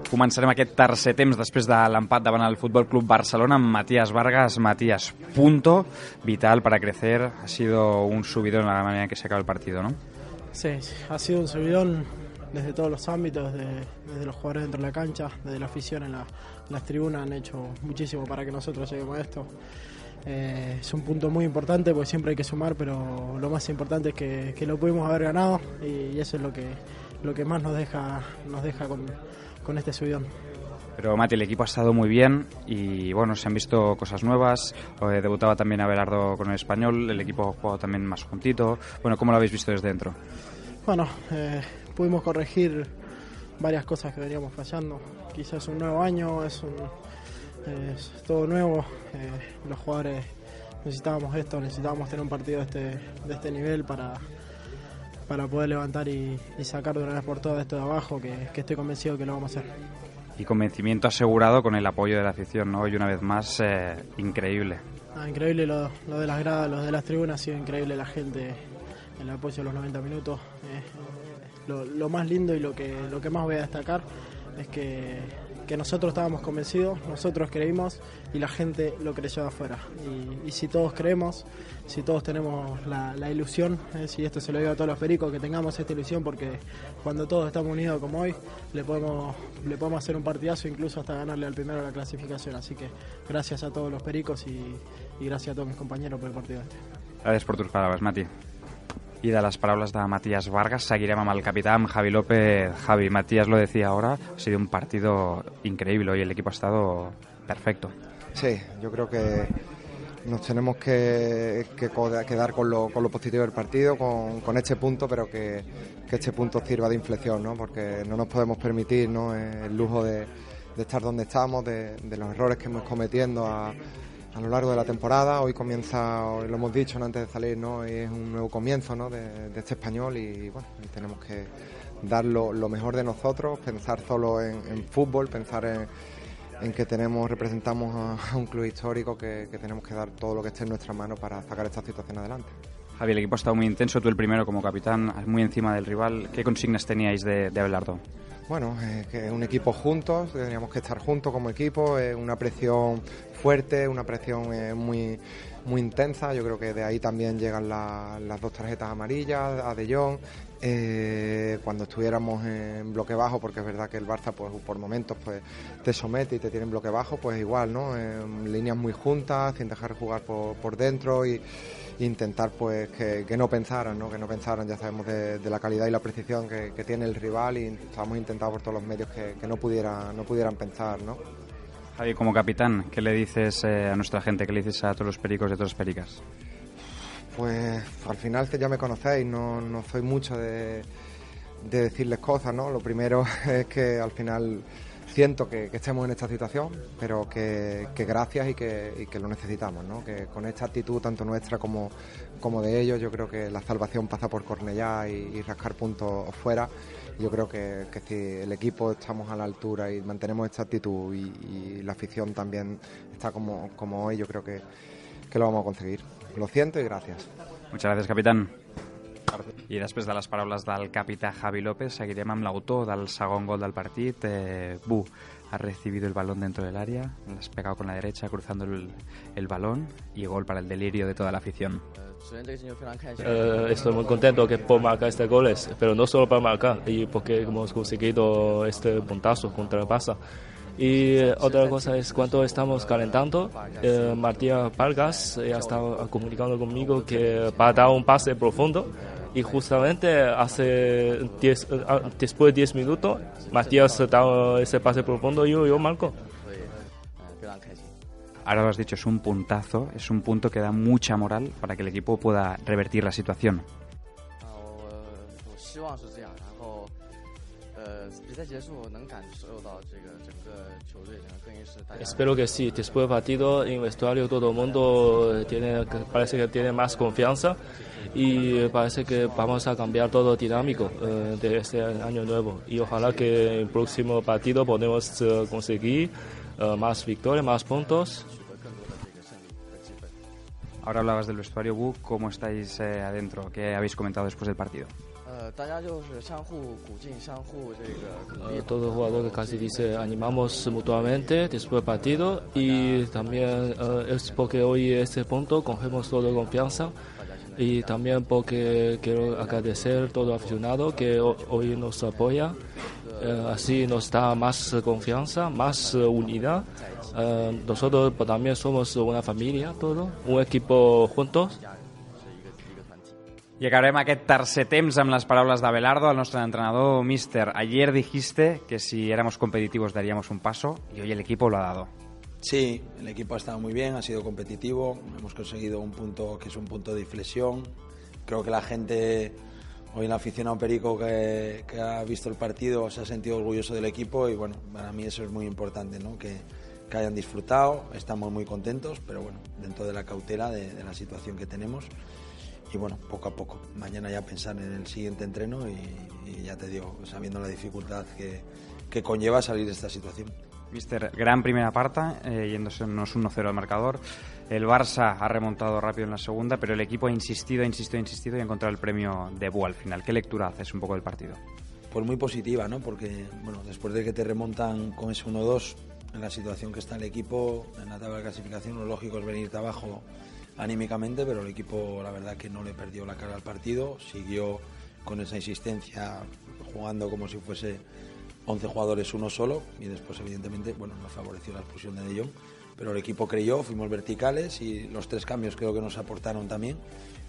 Començarem aquest tercer temps després de l'empat davant el Fútbol Club Barcelona amb Matías Vargas. Matías, punto vital para crecer. Ha sido un subidón la manera en que se acaba el partido, ¿no? Sí, ha sido un subidón desde todos los ámbitos, desde los jugadores dentro de la cancha, desde la afición en las tribunas. Han hecho muchísimo para que nosotros lleguemos a esto. Es un punto muy importante porque siempre hay que sumar, pero lo más importante es que lo pudimos haber ganado y eso es lo que más nos deja con este subidón. Pero Mati, el equipo ha estado muy bien y bueno, se han visto cosas nuevas. Debutaba también Abelardo con el Español, el equipo ha jugado también más juntito. Bueno, ¿cómo lo habéis visto desde dentro? Bueno, pudimos corregir varias cosas que veníamos fallando. Quizás es un nuevo año, es todo nuevo. Los jugadores necesitábamos tener un partido de este nivel para poder levantar y sacar de una vez por todas esto de abajo, que estoy convencido que lo vamos a hacer. Y convencimiento asegurado con el apoyo de la afición, ¿no? Y una vez más, increíble. Increíble lo de las gradas, lo de las tribunas, ha sido increíble la gente, el apoyo de los 90 minutos. Lo más lindo y lo que más voy a destacar es que nosotros estábamos convencidos, nosotros creímos y la gente lo creyó de afuera. Y si todos creemos, si todos tenemos la ilusión, si esto se lo digo a todos los pericos, que tengamos esta ilusión, porque cuando todos estamos unidos como hoy, le podemos hacer un partidazo, incluso hasta ganarle al primero la clasificación. Así que gracias a todos los pericos y gracias a todos mis compañeros por el partido este. Gràcies per tus paraules, Mati. Y de las palabras de Matías Vargas seguiremos amb el capitán Javi López. Javi, Matías lo decía ahora, ha sido un partido increíble y el equipo ha estado perfecto. Sí, yo creo que nos tenemos que quedar con lo positivo del partido, con este punto, pero que este punto sirva de inflexión, ¿no? Porque no nos podemos permitir, ¿no?, el lujo de estar donde estamos, de los errores que hemos cometiendo a lo largo de la temporada. Hoy comienza, hoy lo hemos dicho, ¿no?, antes de salir, ¿no?, es un nuevo comienzo, ¿no?, de este Español y bueno, tenemos que dar lo mejor de nosotros, pensar solo en fútbol, pensar en que representamos a un club histórico, que tenemos que dar todo lo que esté en nuestra mano para sacar esta situación adelante. Javi, el equipo ha estado muy intenso, tú el primero como capitán, muy encima del rival. ¿Qué consignas teníais de Abelardo? Bueno, que es un equipo juntos, teníamos que estar juntos como equipo, una presión fuerte, una presión muy intensa. Yo creo que de ahí también llegan las dos tarjetas amarillas a De Jong. Cuando estuviéramos en bloque bajo, porque es verdad que el Barça pues por momentos pues te somete y te tiene en bloque bajo, pues igual, ¿no? Líneas muy juntas, sin dejar jugar por dentro y intentar pues que no pensaran, ¿no? Que no pensaran. Ya sabemos de la calidad y la precisión que tiene el rival y estamos intentando por todos los medios que no pudieran pensar, ¿no? Javi, como capitán, ¿qué le dices a nuestra gente? ¿Qué le dices a todos los pericos y a todas las pericas? Pues al final ya me conocéis, no soy mucho de decirles cosas, ¿no? Lo primero es que al final siento que estemos en esta situación, pero que gracias y que lo necesitamos, ¿no? Que con esta actitud tanto nuestra como de ellos, yo creo que la salvación pasa por Cornellá y rascar puntos fuera. Yo creo que si el equipo estamos a la altura y mantenemos esta actitud y la afición también está como hoy, yo creo que lo vamos a conseguir. Lo siento y gracias. Muchas gracias, capitán. I després de les paraules del capità Javi López seguirem amb l'autor del segon gol del partit. Bu ha recibido el balón dentro del área, lo has pegado con la derecha cruzando el balón y gol para el delirio de toda la afición. Estoy muy contento que por marcar este gol, pero no solo para marcar, y porque hemos conseguido este puntazo contra el Barça. Y otra cosa es cuando estamos calentando, Matías Vargas ya estaba comunicando conmigo que va a dar un pase profundo y justamente después de 10 minutos Matías da ese pase profundo y yo marco. Ahora lo has dicho, es un puntazo, es un punto que da mucha moral para que el equipo pueda revertir la situación. Espero que sí. Después del partido en el vestuario todo el mundo parece que tiene más confianza y parece que vamos a cambiar todo dinámico de este año nuevo y ojalá que en el próximo partido podamos conseguir más victorias, más puntos. Ahora hablabas del vestuario, Bu, ¿cómo estáis adentro? ¿Qué habéis comentado después del partido? Todos los jugadores casi dice animamos mutuamente después del partido y también es porque hoy este punto cogemos toda confianza y también porque quiero agradecer a todo aficionado que hoy nos apoya. Así nos da más confianza, más unidad. Nosotros también somos una familia, todo, un equipo juntos. I acabarem aquest tercer temps amb les paraules d'Abelardo, el nostre entrenador. Mister, ayer dijiste que si éramos competitivos daríamos un paso y hoy el equipo lo ha dado. Sí, el equipo ha estado muy bien, ha sido competitivo, hemos conseguido un punto que es un punto de inflexión. Creo que la gente, hoy el aficionado perico que ha visto el partido se ha sentido orgulloso del equipo y bueno, para mí eso es muy importante, ¿no? Que hayan disfrutado, estamos muy contentos, pero bueno, dentro de la cautela de la situación que tenemos. Y bueno, poco a poco, mañana ya pensar en el siguiente entreno y ya te digo, sabiendo la dificultad que conlleva salir de esta situación. Mister, gran primera parte, yéndosenos 1-0 al marcador. El Barça ha remontado rápido en la segunda, pero el equipo ha insistido y ha encontrado el premio de Bu al final. ¿Qué lectura haces un poco del partido? Pues muy positiva, ¿no? Porque bueno, después de que te remontan con ese 1-2, en la situación que está el equipo, en la tabla de clasificación, lo lógico es venirte abajo anímicamente, pero el equipo la verdad que no le perdió la cara al partido, siguió con esa insistencia jugando como si fuese 11 jugadores uno solo y después evidentemente bueno, nos favoreció la expulsión de De Jong, pero el equipo creyó, fuimos verticales y los 3 cambios creo que nos aportaron también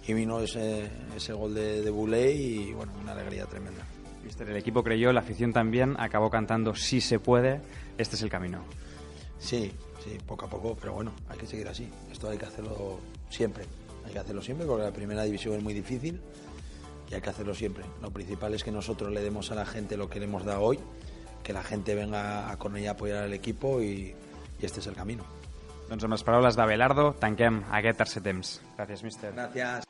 y vino ese gol de Boulay y bueno, una alegría tremenda. Mister, el equipo creyó, la afición también, acabó cantando "sí se puede", este es el camino. Sí, poco a poco, pero bueno, hay que seguir así. Esto hay que hacerlo siempre. Hay que hacerlo siempre porque la primera división es muy difícil y hay que hacerlo siempre. Lo principal es que nosotros le demos a la gente lo que le hemos dado hoy, que la gente venga a con ella a apoyar al equipo y este es el camino. Doncs amb les paraules d'Abelardo tanquem aquest tercer temps. Gràcies, míster. Gracias.